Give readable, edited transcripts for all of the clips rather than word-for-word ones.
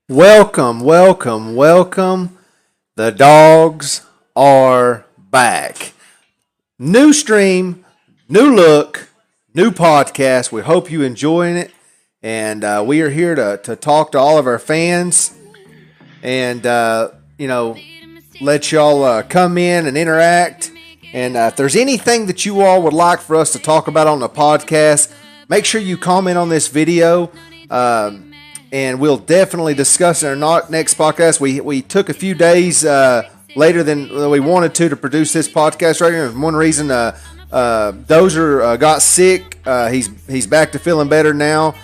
Welcome, welcome, welcome. The dogs are back. New stream, new look, new podcast. We hope you enjoying it. And we are here to talk to all of our fans and, let y'all come in and interact. And if there's anything that you all would like for us to talk about on the podcast, make sure you comment on this video. And we'll definitely discuss it in our next podcast. We took a few days later than we wanted to produce this podcast right here. And one reason Dozer got sick. He's back to feeling better now.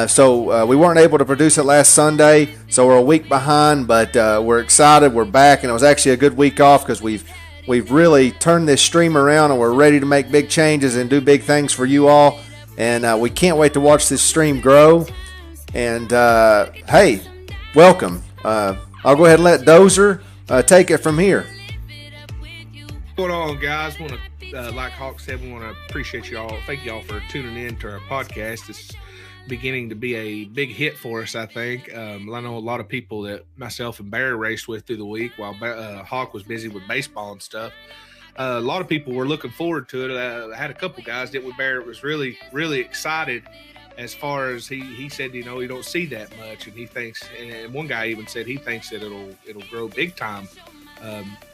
So we weren't able to produce it last Sunday. So we're a week behind, but we're excited. We're back, and it was actually a good week off because we've really turned this stream around, and we're ready to make big changes and do big things for you all. And we can't wait to watch this stream grow. And, hey, welcome. I'll go ahead and let Dozer take it from here. What's going on, guys? Want to, like Hawk said, we want to appreciate you all. Thank you all for tuning in to our podcast. It's beginning to be a big hit for us, I think. I know a lot of people that myself and Bear raced with through the week while Hawk was busy with baseball and stuff. A lot of people were looking forward to it. I had a couple guys that with Bear was really, really excited. As far as he said, you don't see that much, and he thinks, and one guy even said he thinks that it'll grow big time,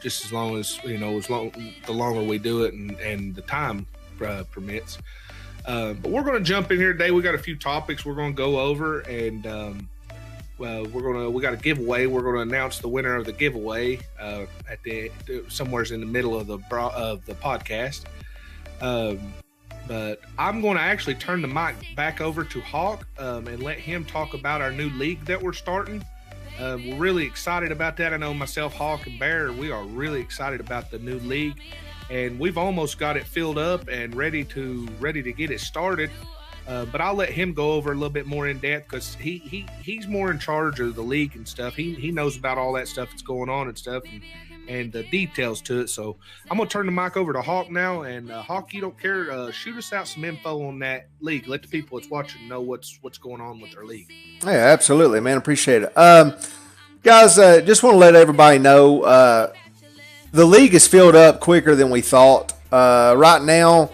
just as long as the longer we do it and the time permits. But we're going to jump in here today. We got a few topics we're going to go over, and we got a giveaway. We're going to announce the winner of the giveaway at somewhere in the middle of the podcast. But I'm going to actually turn the mic back over to Hawk and let him talk about our new league that we're starting. We're really excited about that. I know myself, Hawk, and Bear, we are really excited about the new league. And we've almost got it filled up and ready to get it started. But I'll let him go over a little bit more in depth because he's more in charge of the league and stuff. He knows about all that stuff that's going on and stuff. And the details to it. So I'm going to turn the mic over to Hawk now. And Hawk, you don't care, shoot us out some info on that league. Let the people that's watching know what's going on with their league. Yeah, absolutely, man. Appreciate it. Guys, just want to let everybody know the league is filled up quicker than we thought. Right now,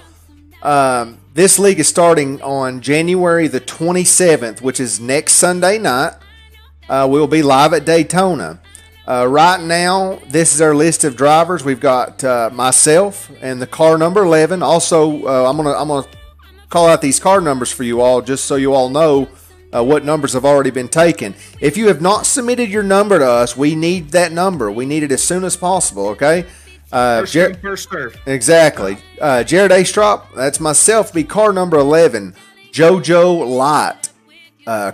this league is starting on January the 27th, which is next Sunday night. We'll be live at Daytona. Right now, this is our list of drivers. We've got myself and the car number 11. Also, I'm gonna call out these car numbers for you all, just so you all know what numbers have already been taken. If you have not submitted your number to us, we need that number. We need it as soon as possible. Okay. First serve. Exactly. Jared Astrop, that's myself. Be car number 11. JoJo Light.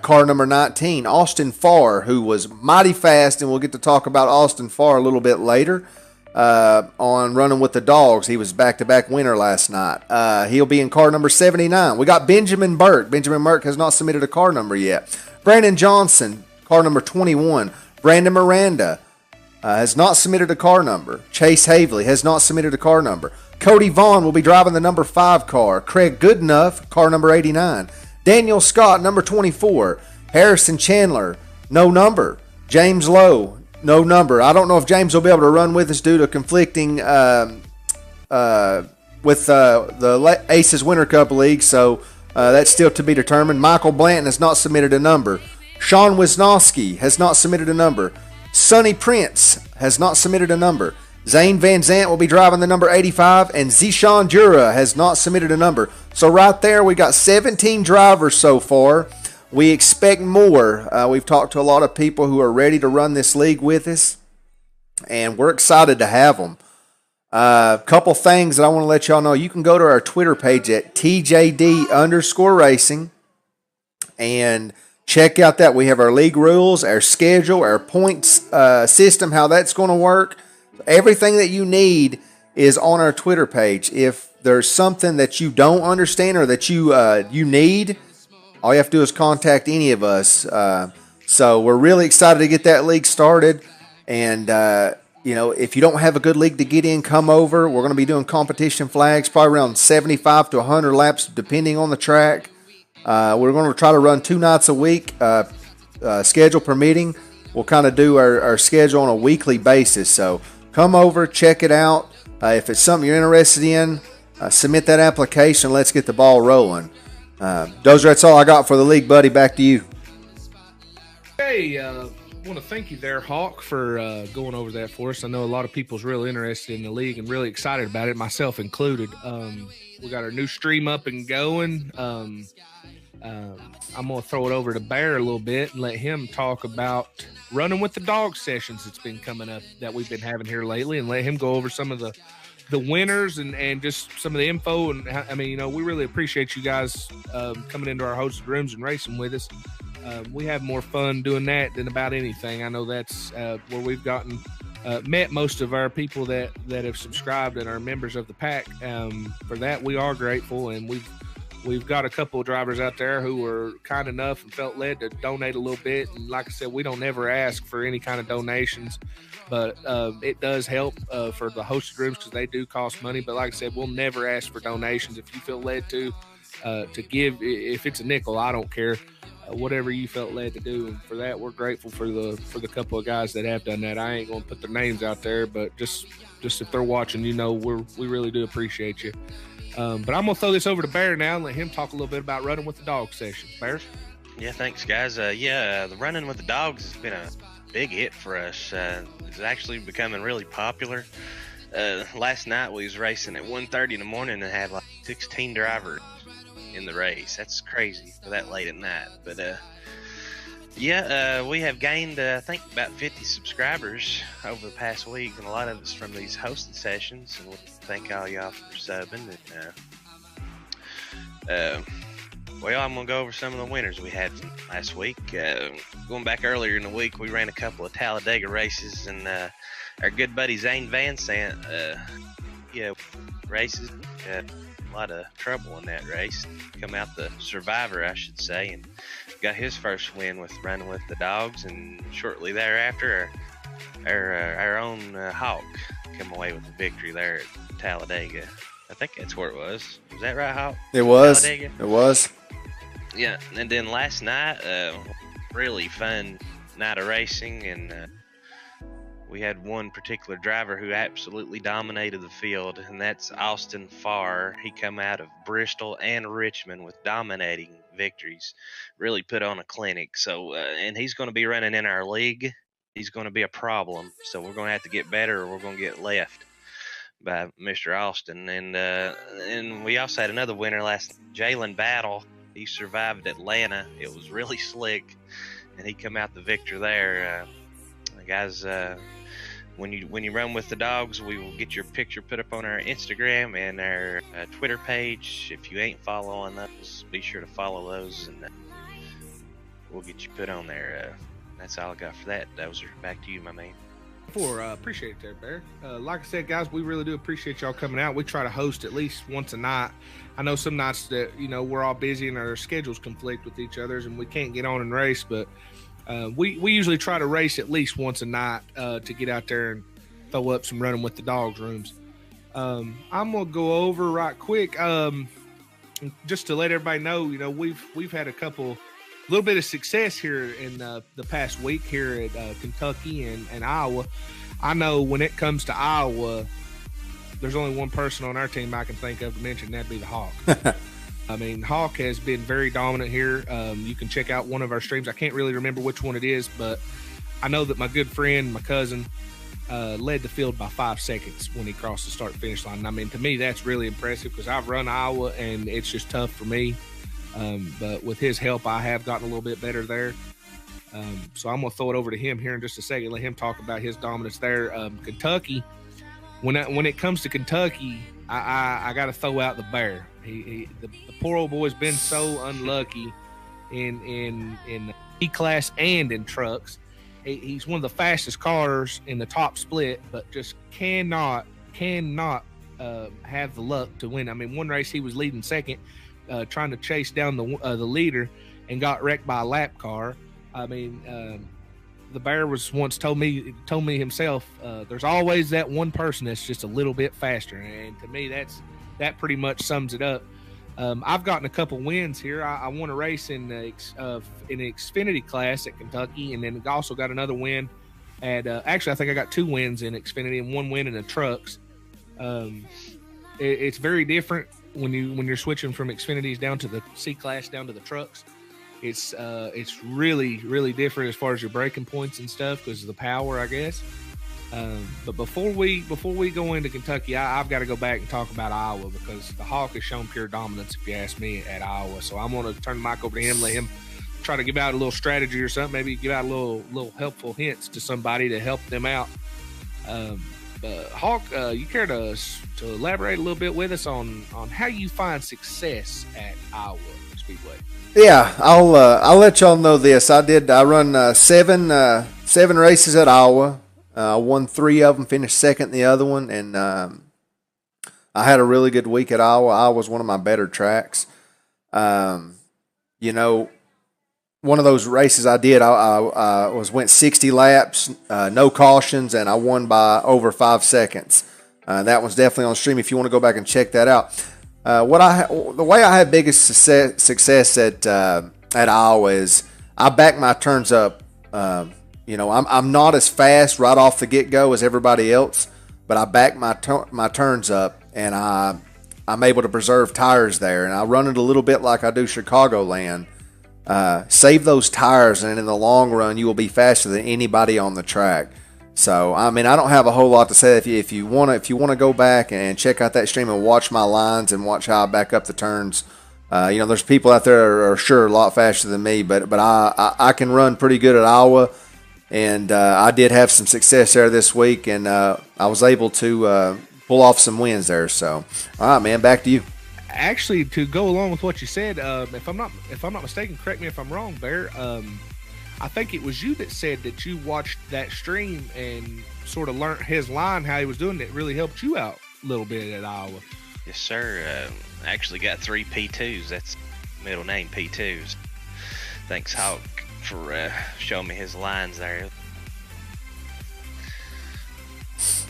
Car number 19, Austin Farr, who was mighty fast, and we'll get to talk about Austin Farr a little bit later on Running with the Dogs. He was back-to-back winner last night. He'll be in car number 79. We got Benjamin Burke. Benjamin Burke has not submitted a car number yet. Brandon Johnson, car number 21. Brandon Miranda has not submitted a car number. Chase Havley has not submitted a car number. Cody Vaughn will be driving the number 5 car. Craig Goodenough, car number 89. Daniel Scott, number 24. Harrison Chandler, no number. James Lowe, no number. I don't know if James will be able to run with us due to conflicting with the Aces Winter Cup League, so that's still to be determined. Michael Blanton has not submitted a number. Sean Wisnowski has not submitted a number. Sonny Prince has not submitted a number. Zane Van Zant will be driving the number 85, and Zishan Jura has not submitted a number. So right there, we got 17 drivers so far. We expect more. We've talked to a lot of people who are ready to run this league with us, and we're excited to have them. A couple things that I want to let y'all know. You can go to our Twitter page at TJD_racing and check out that. We have our league rules, our schedule, our points system, how that's going to work. Everything that you need is on our Twitter page. If there's something that you don't understand or that you need, all you have to do is contact any of us. So we're really excited to get that league started. And, if you don't have a good league to get in, come over. We're going to be doing competition flags, probably around 75 to 100 laps, depending on the track. We're going to try to run 2 nights a week, schedule permitting. we'll kind of do our schedule on a weekly basis. So come over, check it out. If it's something you're interested in, submit that application. Let's get the ball rolling. Dozer, that's all I got for the league, buddy. Back to you. Hey, I want to thank you there, Hawk, for going over that for us. I know a lot of people's real interested in the league and really excited about it, myself included. We got our new stream up and going. I'm going to throw it over to Bear a little bit and let him talk about running with the dog sessions that's been coming up that we've been having here lately, and let him go over some of the winners and just some of the info. And I mean, we really appreciate you guys coming into our hosted rooms and racing with us. We have more fun doing that than about anything. I know that's where we've gotten met most of our people that have subscribed and are members of the pack. For that, we are grateful, and we've got a couple of drivers out there who were kind enough and felt led to donate a little bit. And like I said, we don't ever ask for any kind of donations, but it does help for the hosted rooms because they do cost money. But like I said, we'll never ask for donations. If you feel led to give, if it's a nickel, I don't care. Whatever you felt led to do, and for that, we're grateful for the couple of guys that have done that. I ain't gonna put their names out there, but just if they're watching, we really do appreciate you. But I'm gonna throw this over to Bear now and let him talk a little bit about running with the dog session. Bears? Yeah, thanks, guys. The running with the dogs has been a big hit for us. It's actually becoming really popular. Last night we was racing at 1:30 in the morning and had like 16 drivers in the race. That's crazy for that late at night. But we have gained I think about 50 subscribers over the past week, and a lot of it's from these hosted sessions, and we thank all y'all for subbing. And I'm gonna go over some of the winners we had from last week. Going back earlier in the week, we ran a couple of Talladega races, and our good buddy Zane Van Sant races a lot of trouble in that race, come out the survivor, I should say, and got his first win with running with the dogs. And shortly thereafter, our own Hawk come away with the victory there at Talladega. I think that's where it was. Was that right, Hawk? It was. Talladega? It was. Yeah, and then last night, really fun night of racing, and we had one particular driver who absolutely dominated the field, and that's Austin Farr. He come out of Bristol and Richmond with dominating victories, really put on a clinic. So, and he's going to be running in our league. He's going to be a problem. So we're going to have to get better, or we're going to get left by Mr. Austin. And we also had another winner last, Jalen Battle. He survived Atlanta. It was really slick, and he come out the victor there. Guys, when you run with the dogs, we will get your picture put up on our Instagram and our Twitter page. If you ain't following those, be sure to follow those, and we'll get you put on there. That's all I got for that. Dozer, back to you, my man. Appreciate it there, Bear. Like I said, guys, we really do appreciate y'all coming out. We try to host at least once a night. I know some nights that we're all busy and our schedules conflict with each other's and we can't get on and race, but we usually try to race at least once a night to get out there and throw up some running with the dogs rooms. I'm gonna go over right quick just to let everybody know. We've had a little bit of success here in the past week here at Kentucky and Iowa. I know when it comes to Iowa, there's only one person on our team I can think of to mention, that'd be the Hawk. I mean, Hawk has been very dominant here. You can check out one of our streams. I can't really remember which one it is, but I know that my good friend, my cousin, led the field by 5 seconds when he crossed the start-finish line. And I mean, to me, that's really impressive because I've run Iowa, and it's just tough for me. But with his help, I have gotten a little bit better there. So I'm going to throw it over to him here in just a second, let him talk about his dominance there. Kentucky, when it comes to Kentucky, I got to throw out the Bear. The poor old boy's been so unlucky in E-class and in trucks. He's one of the fastest cars in the top split, but just cannot have the luck to win. I mean, one race he was leading second, trying to chase down the leader, and got wrecked by a lap car. I mean, the Bear was once told me himself, there's always that one person that's just a little bit faster, and to me that pretty much sums it up. I've gotten a couple wins here. I won a race in the Xfinity class at Kentucky, and then also got another win at. Actually, I think I got 2 wins in Xfinity and 1 win in the trucks. It's very different when you're switching from Xfinities down to the C class down to the trucks. It's really, really different as far as your braking points and stuff because of the power, I guess. But before we go into Kentucky, I've got to go back and talk about Iowa because the Hawk has shown pure dominance, if you ask me, at Iowa. So I'm going to turn the mic over to him, let him try to give out a little strategy or something, maybe give out a little helpful hints to somebody to help them out. Hawk, you care to elaborate a little bit with us on how you find success at Iowa Speedway? Yeah, I'll let y'all know this. I run 7 races at Iowa. I won 3 of them, finished second in the other one, and I had a really good week at Iowa. Iowa was one of my better tracks. One of those races I did, I went 60 laps, no cautions, and I won by over 5 seconds. That one's definitely on stream if you want to go back and check that out. The way I had biggest success at Iowa is I back my turns up. I'm not as fast right off the get-go as everybody else, but I back my turns up, and I'm able to preserve tires there, and I run it a little bit like I do Chicagoland. Save those tires, and in the long run, you will be faster than anybody on the track. So, I mean, I don't have a whole lot to say. If you want to go back and check out that stream and watch my lines and watch how I back up the turns, there's people out there that are sure a lot faster than me, but I can run pretty good at Iowa. And I did have some success there this week, and I was able to pull off some wins there. So, all right, man, back to you. Actually, to go along with what you said, if I'm not mistaken, correct me if I'm wrong, Bear. I think it was you that said that you watched that stream and sort of learned his line, how he was doing it. Really helped you out a little bit at Iowa. Yes, sir. I actually got 3 P2s. That's middle name P2s. Thanks, Hawk, for showing me his lines there.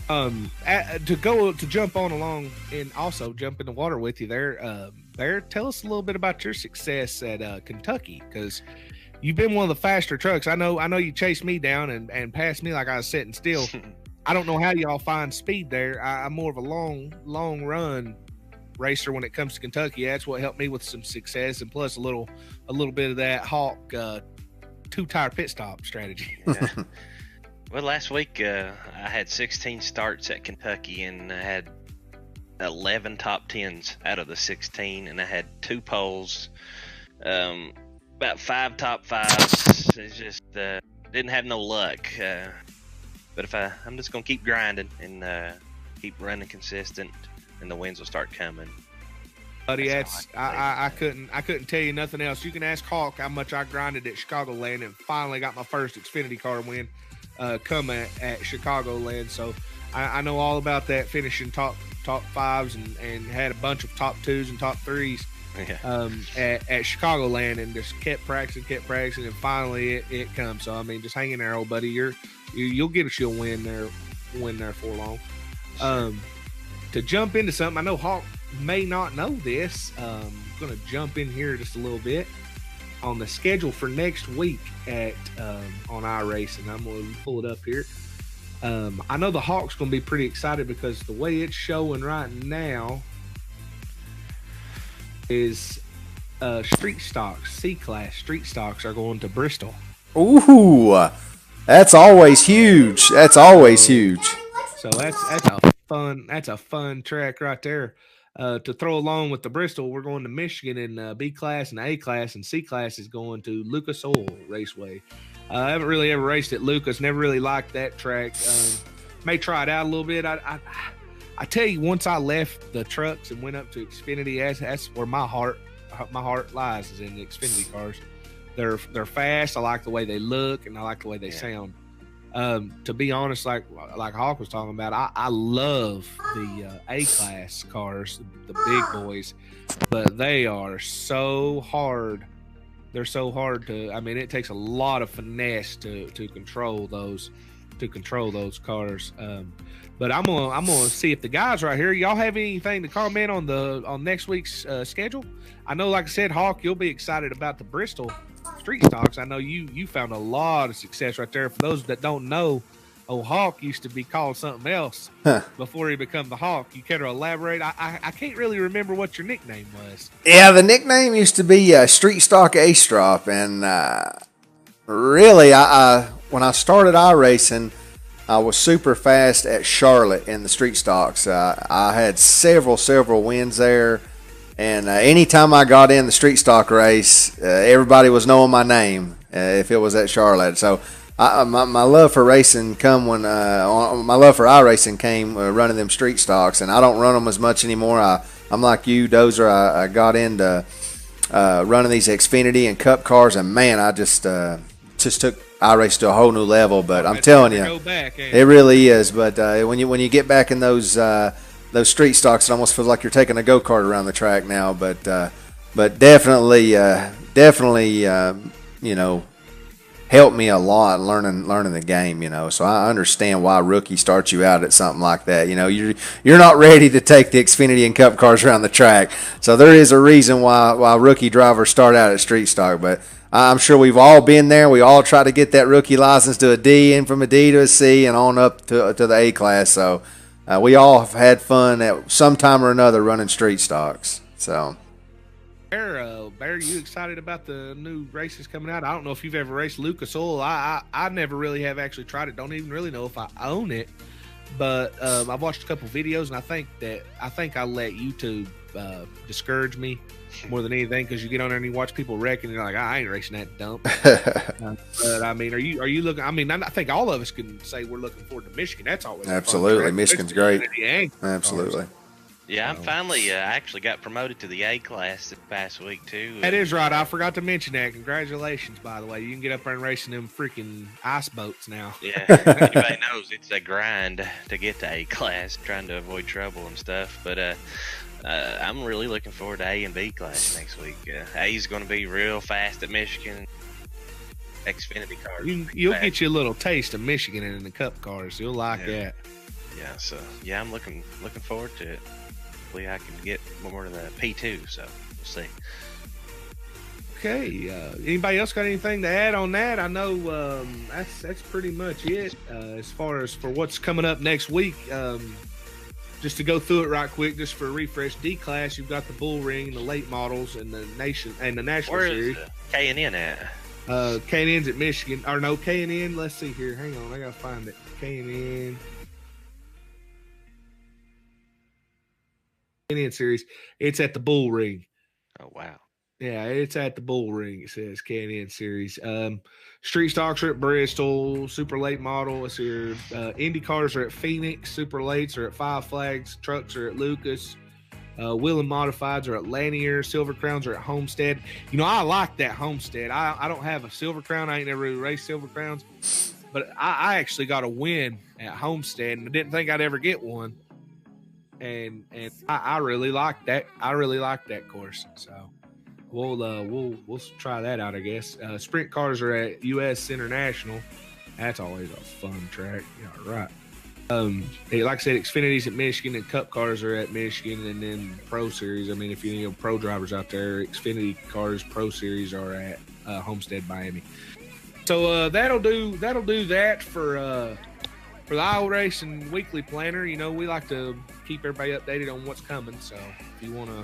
To jump on along and also jump in the water with you there, Bear, tell us a little bit about your success at Kentucky, because you've been one of the faster trucks. I know you chased me down and passed me like I was sitting still. I don't know how y'all find speed there. I'm more of a long run racer when it comes to Kentucky. That's what helped me with some success, and plus a little bit of that Hawk 2-tire pit stop strategy. Yeah. Well, last week I had 16 starts at Kentucky, and I had 11 top 10s out of the 16, and I had 2 poles, about 5 top 5s. It's just didn't have no luck. But I'm just gonna keep grinding and keep running consistent, and the wins will start coming. Buddy, I couldn't tell you nothing else. You can ask Hawk how much I grinded at Chicagoland and finally got my first Xfinity car win come at Chicagoland. So I know all about that, finishing top 5s and had a bunch of top 2s and top 3s at Chicagoland, and just kept practicing, and finally it comes. So I mean, just hang in there, old buddy. You'll get us your win there for long. To jump into something, I know Hawk may not know this. I'm going to jump in here just a little bit on the schedule for next week at on iRacing. I'm going to pull it up here. I know the Hawk's going to be pretty excited because the way it's showing right now is street stocks, C-Class street stocks are going to Bristol. Ooh, that's always huge. So that's a fun track right there. To throw along with the Bristol, we're going to Michigan in B class and A class, and C class is going to Lucas Oil Raceway. I haven't really ever raced at Lucas, never really liked that track. May try it out a little bit. I tell you, once I left the trucks and went up to Xfinity, that's where my heart lies, is in the Xfinity cars. They're fast. I like the way they look, and I like the way they sound. To be honest, like Hawk was talking about, I love the A-class cars, the big boys, but they are so hard. They're so hard to, I mean, it takes a lot of finesse to control those. to control those cars. But I'm gonna see if the guys right here, y'all have anything to comment on next week's schedule. I know, like I said, Hawk, you'll be excited about the Bristol street stocks. I know you found a lot of success right there. For those that don't know, old Hawk used to be called something else before he became the Hawk. You care to elaborate? I can't really remember what your nickname was. Yeah, the nickname used to be Street Stock A-Strop, and really, I when I started iRacing, I was super fast at Charlotte in the street stocks. I had several wins there, and anytime I got in the street stock race, everybody was knowing my name if it was at Charlotte. So my love for racing my love for iRacing came running them street stocks, and I don't run them as much anymore. I'm like you, Dozer. I got into running these Xfinity and Cup cars, and man, I just took iRacing to a whole new level. But I'm telling you, it really is. But when you get back in those street stocks, it almost feels like you're taking a go-kart around the track now. But definitely, helped me a lot learning the game. So I understand why rookie starts you out at something like that. You're not ready to take the Xfinity and Cup cars around the track. So there is a reason why rookie drivers start out at street stock. But I'm sure we've all been there. We all try to get that rookie license to a D, and from a D to a C, and on up to the A class. So we all have had fun at some time or another running street stocks. So. Bear, you excited about the new races coming out? I don't know if you've ever raced Lucas Oil. I never really have actually tried it. Don't even really know if I own it. But I've watched a couple videos, and I think I let YouTube discourage me more than anything, because you get on there and you watch people wreck, and you're like, I ain't racing that dump. But I mean, are you looking? I mean, I think all of us can say we're looking forward to Michigan. That's always absolutely Michigan's great. Absolutely. Yeah, I'm finally actually got promoted to the A class this past week too. That is right. I forgot to mention that. Congratulations, by the way. You can get up there and racing them freaking ice boats now. Yeah, anybody knows it's a grind to get to A class, trying to avoid trouble and stuff. But I'm really looking forward to A and B class next week. A is going to be real fast at Michigan. Xfinity cars. You'll get you a little taste of Michigan in the Cup cars. You'll like that. Yeah. So yeah, I'm looking forward to it. Hopefully I can get more to the P2, so we'll see. Okay, anybody else got anything to add on that? I know that's pretty much it as far as for what's coming up next week. Just to go through it right quick, just for a refresh, D class, you've got the Bull Ring, the late models, and the National Series. Where's K&N at? K&N's at Michigan. Or no, K&N, let's see here. Hang on, I got to find it. K&N Series. It's at the Bull Ring. Oh, wow. Yeah, it's at the Bull Ring. It says K&N Series. Street stocks are at Bristol. Super late model. Let's see here. Indy cars are at Phoenix. Super lates are at Five Flags. Trucks are at Lucas. Wheel and modifieds are at Lanier. Silver Crowns are at Homestead. I like that Homestead. I don't have a Silver Crown. I ain't never really raced Silver Crowns. But I actually got a win at Homestead, and I didn't think I'd ever get one. And I really like that. I really like that course. So we'll try that out, I guess. Sprint cars are at US International. That's always a fun track. Yeah, right. Like I said, Xfinity's at Michigan, and Cup cars are at Michigan, and then Pro Series. I mean, if you need pro drivers out there, Xfinity cars Pro Series are at Homestead, Miami. So that'll do that for the iRacing Weekly Planner. We like to keep everybody updated on what's coming. So if you want to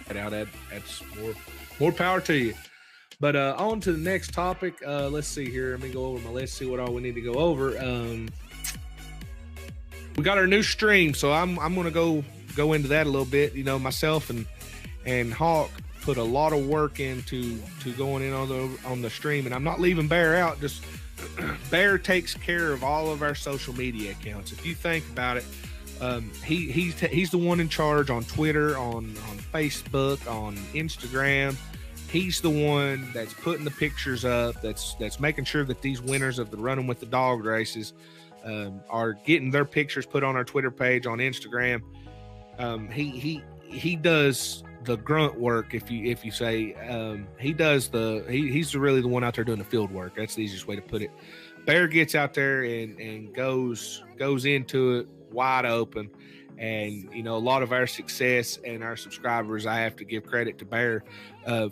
check it out, that's more power to you. But on to the next topic. Let's see here. Let me go over my list, see what all we need to go over. We got our new stream, so I'm going to go into that a little bit. Myself and Hawk put a lot of work into going in on the stream, and I'm not leaving Bear out. Just Bear takes care of all of our social media accounts. If you think about it, he's the one in charge on Twitter, on Facebook, on Instagram. He's the one that's putting the pictures up, that's making sure that these winners of the Running with the Dog races are getting their pictures put on our Twitter page, on Instagram. He does grunt work. If you say he does he's really the one out there doing the field work. That's the easiest way to put it. Bear gets out there and goes into it wide open. And, a lot of our success and our subscribers, I have to give credit to Bear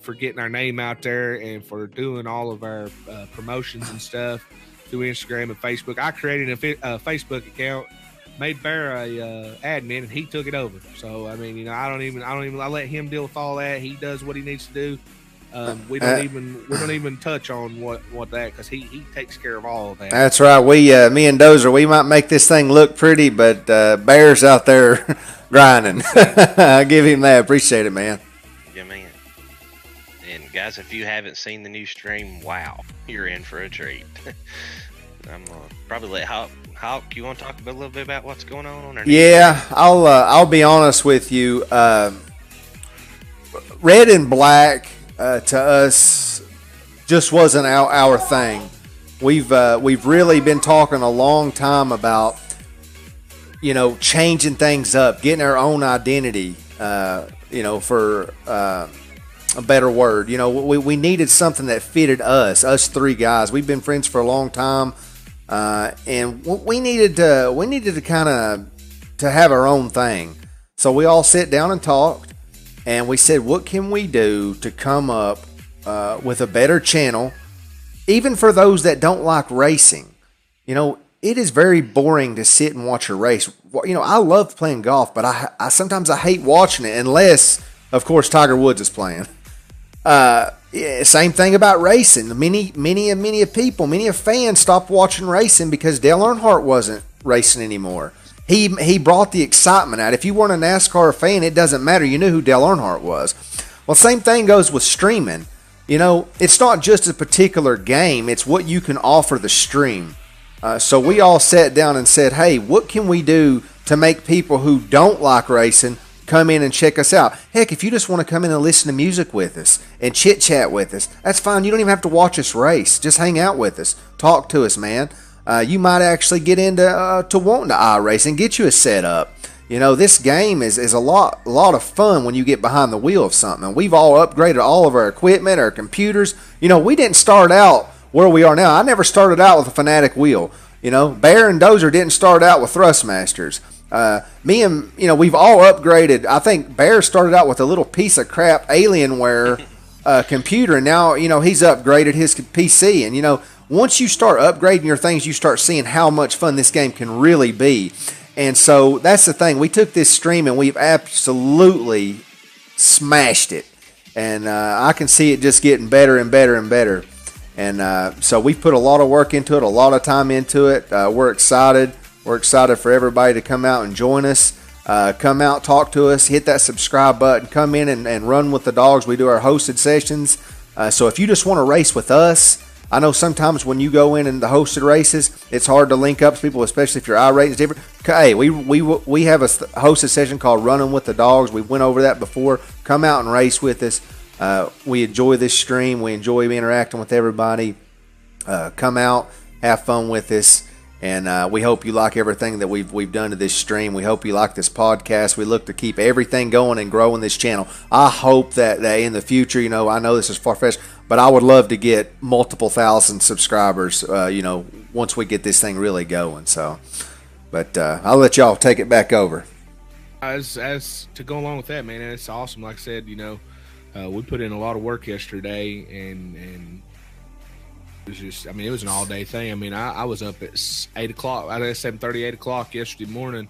for getting our name out there and for doing all of our promotions and stuff through Instagram and Facebook. I created a Facebook account, made Bear a admin, and he took it over. So, I mean, I let him deal with all that. He does what he needs to do. We don't even touch on what that, because he takes care of all of that. That's right. Me and Dozer, we might make this thing look pretty, but Bear's out there grinding. I give him that. Appreciate it, man. Yeah, man. And guys, if you haven't seen the new stream, wow, you're in for a treat. I'm gonna probably let Hawk. You want to talk a little bit about what's going on? Yeah, I'll be honest with you. Red and black. To us, just wasn't our thing. We've really been talking a long time about, changing things up, getting our own identity. For a better word, we needed something that fitted us three guys. We've been friends for a long time, and we needed to kind of to have our own thing. So we all sat down and talked. And we said, what can we do to come up with a better channel, even for those that don't like racing? It is very boring to sit and watch a race. I love playing golf, but I sometimes I hate watching it unless, of course, Tiger Woods is playing. Same thing about racing. Many fans stopped watching racing because Dale Earnhardt wasn't racing anymore. He brought the excitement out. If you weren't a NASCAR fan, it doesn't matter. You knew who Dale Earnhardt was. Well, same thing goes with streaming. It's not just a particular game. It's what you can offer the stream. So we all sat down and said, hey, what can we do to make people who don't like racing come in and check us out? Heck, if you just want to come in and listen to music with us and chit-chat with us, that's fine. You don't even have to watch us race. Just hang out with us. Talk to us, man. You might actually get into to wanting to iRace and get you a setup. This game is a lot of fun when you get behind the wheel of something. And we've all upgraded all of our equipment, our computers. We didn't start out where we are now. I never started out with a Fanatic wheel. Bear and Dozer didn't start out with Thrustmasters. Me and, we've all upgraded. I think Bear started out with a little piece of crap Alienware computer, and now, he's upgraded his PC. And, once you start upgrading your things, you start seeing how much fun this game can really be. And so that's the thing. We took this stream and we've absolutely smashed it. And I can see it just getting better and better and better. And so we've put a lot of work into it, a lot of time into it. We're excited. We're excited for everybody to come out and join us. Come out, talk to us, hit that subscribe button, come in and run with the dogs. We do our hosted sessions. So if you just want to race with us, I know sometimes when you go in the hosted races, it's hard to link up to people, especially if your iRating is different. Hey, we have a hosted session called Running with the Dogs. We went over that before. Come out and race with us. We enjoy this stream. We enjoy interacting with everybody. Come out, have fun with us, and we hope you like everything that we've done to this stream. We hope you like this podcast. We look to keep everything going and growing this channel. I hope that in the future, I know this is far-fetched, but I would love to get multiple thousand subscribers, once we get this thing really going. So, but I'll let y'all take it back over. As to go along with that, man, it's awesome. Like I said, we put in a lot of work yesterday, and it was just, it was an all-day thing. I was up at 8 o'clock. I was at 7:30, 8 o'clock yesterday morning.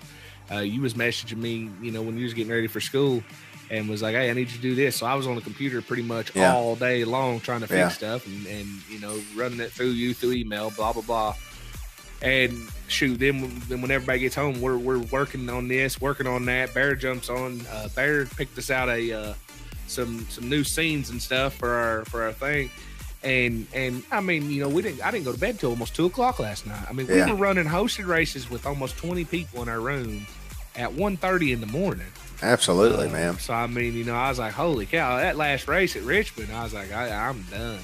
You was messaging me, when you was getting ready for school, and was like, hey, I need you to do this. So I was on the computer pretty much all day long trying to fix stuff and running it through email, blah, blah, blah. And shoot, then when everybody gets home, we're working on this, working on that. Bear jumps on. Bear picked us out some new scenes and stuff for our thing. And I didn't go to bed till almost 2 o'clock last night. We were running hosted races with almost 20 people in our room at 1:30 in the morning. Absolutely, man. So I was like, holy cow! That last race at Richmond, I was like, I'm done.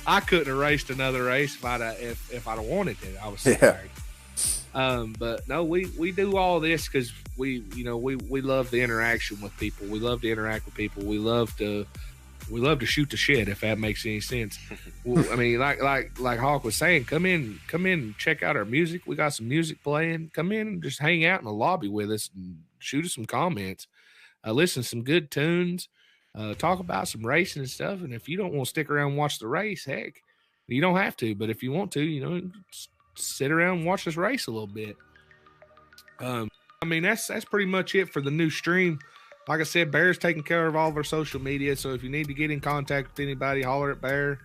I couldn't have raced another race if I'd have wanted to. I was so tired. But no, we do all this because we love the interaction with people. We love to interact with people. We love to shoot the shit, if that makes any sense. Well, I mean, like Hawk was saying, come in, and check out our music. We got some music playing. Come in and just hang out in the lobby with us and shoot us some comments. Listen to some good tunes. Talk about some racing and stuff. And if you don't want to stick around and watch the race, heck, you don't have to. But if you want to, sit around and watch us race a little bit. I mean, that's pretty much it for the new stream. Like I said, Bear's taking care of all of our social media. So if you need to get in contact with anybody, holler at Bear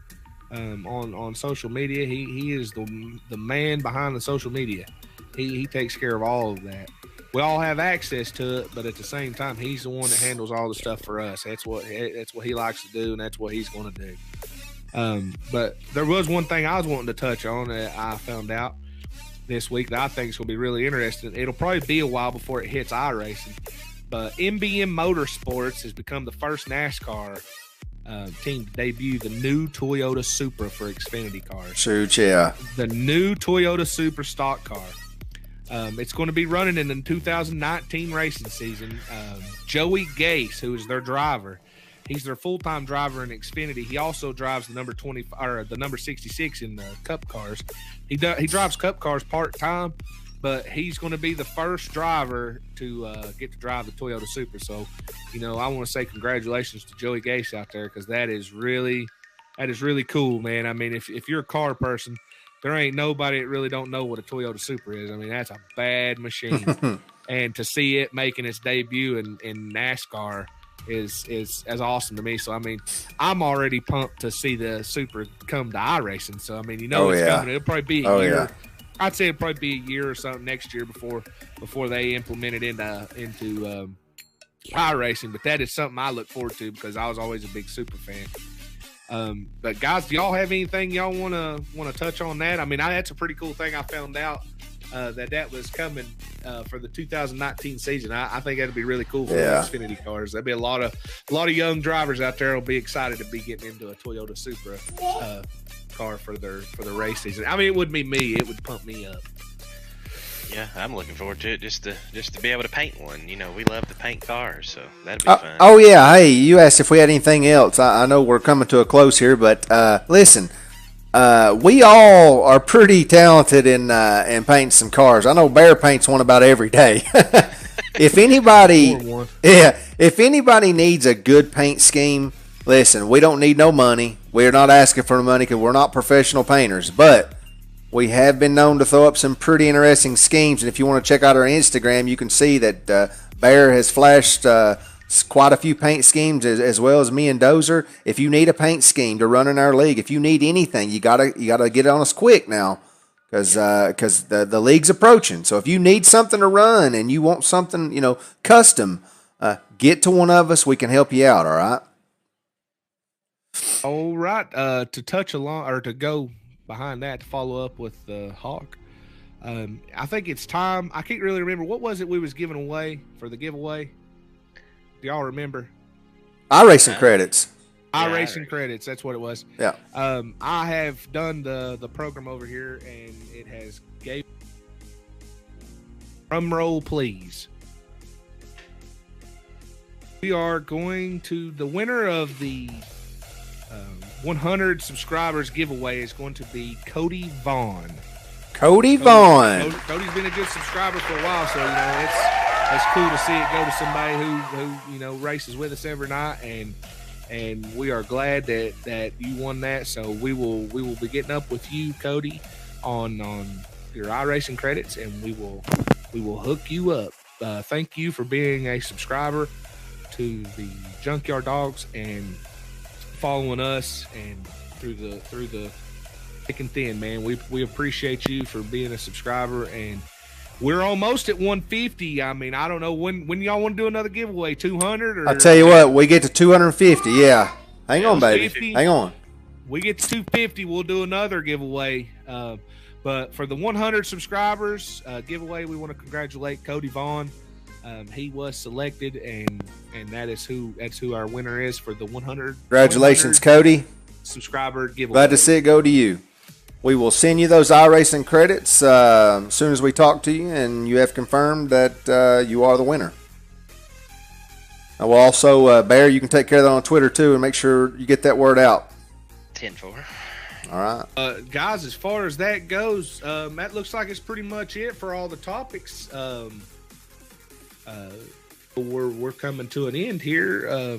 on social media. He is the man behind the social media. He takes care of all of that. We all have access to it, but at the same time, he's the one that handles all the stuff for us. That's what he likes to do, and that's what he's going to do. But there was one thing I was wanting to touch on that I found out this week that I think is going to be really interesting. It'll probably be a while before it hits iRacing, but MBM Motorsports has become the first NASCAR team to debut the new Toyota Supra for Xfinity cars. Shoot, yeah. The new Toyota Supra stock car. It's going to be running in the 2019 racing season. Joey Gase, who is their driver, he's their full-time driver in Xfinity. He also drives the number 20 or the number 66 in the Cup cars. He drives Cup cars part-time, but he's going to be the first driver to get to drive the Toyota Supra. So, I want to say congratulations to Joey Gase out there, because that is really cool, man. I mean, if you're a car person, there ain't nobody that really don't know what a Toyota Supra is. I mean, that's a bad machine. And to see it making its debut in NASCAR is as awesome to me. So, I mean, I'm already pumped to see the Supra come to iRacing. So, I mean, it's coming. It'll probably be a year. Yeah. I'd say it'll probably be a year or something next year before they implement it into iRacing. But that is something I look forward to, because I was always a big Supra fan. But guys, do y'all have anything y'all want to touch on that? I mean, that's a pretty cool thing. I found out that was coming for the 2019 season. I think that'd be really cool for the Xfinity cars. There'll be a lot of young drivers out there will be excited to be getting into a Toyota Supra car for their race season. I mean, it wouldn't be me; it would pump me up. Yeah, I'm looking forward to it just to be able to paint one. We love to paint cars, so that'd be fun. Oh yeah, hey, you asked if we had anything else. I know we're coming to a close here, but listen, we all are pretty talented in painting some cars. I know Bear paints one about every day. If anybody needs a good paint scheme, listen, we don't need no money. We're not asking for money because we're not professional painters, but we have been known to throw up some pretty interesting schemes, and if you want to check out our Instagram, you can see that Bear has flashed quite a few paint schemes as well as me and Dozer. If you need a paint scheme to run in our league, if you need anything, you gotta get on us quick now, because the league's approaching. So if you need something to run and you want something custom, get to one of us. We can help you out. All right. All right. To touch along or to go behind that, to follow up with Hawk, I think it's time. I can't really remember, what was it we was giving away for the giveaway? Do y'all remember? iRacing credits. iRacing credits, that's what it was. Yeah. I have done the program over here, and it has gave. Drum roll, please. We are going to the winner of the 100 subscribers giveaway is going to be Cody Vaughn. Cody's been a good subscriber for a while, so it's cool to see it go to somebody who races with us every night, and we are glad that you won that. So we will be getting up with you, Cody, on your iRacing credits, and we will hook you up. Thank you for being a subscriber to the Junkyard Dogs and following us and through the thick and thin, man. We appreciate you for being a subscriber, and we're almost at 150. I mean, I don't know when y'all want to do another giveaway, 200 or? I'll tell you what, we get to 250. Yeah, hang on, baby, 50. Hang on. We get to 250, we'll do another giveaway. But for the 100 subscribers giveaway, we want to congratulate Cody Vaughn. He was selected, and that's who our winner is for the 100. Congratulations, Cody. Subscriber giveaway. Glad to see it go to you. We will send you those iRacing credits as soon as we talk to you and you have confirmed that you are the winner. I will also, Bear, you can take care of that on Twitter too and make sure you get that word out. 10-4. All right. Guys, as far as that goes, that looks like it's pretty much it for all the topics. We're coming to an end here.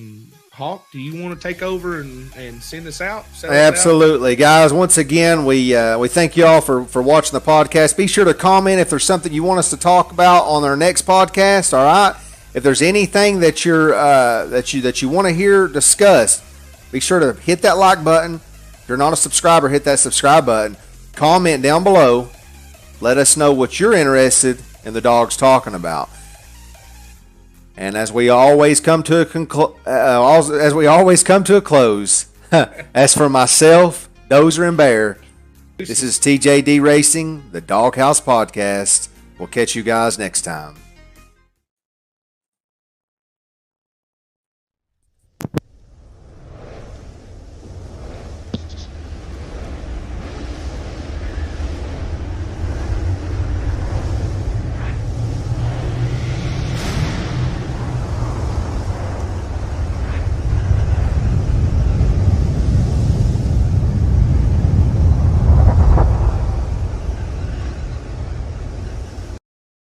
Hawk, do you want to take over and send us out? Absolutely. Guys, once again, we thank you all for watching the podcast. Be sure to comment if there's something you want us to talk about on our next podcast, all right? If there's anything that you want to hear discussed, be sure to hit that like button. If you're not a subscriber, hit that subscribe button. Comment down below. Let us know what you're interested in the dogs talking about. And as we always come to a close, as for myself, Dozer and Bear, this is TJD Racing, the Doghouse Podcast. We'll catch you guys next time.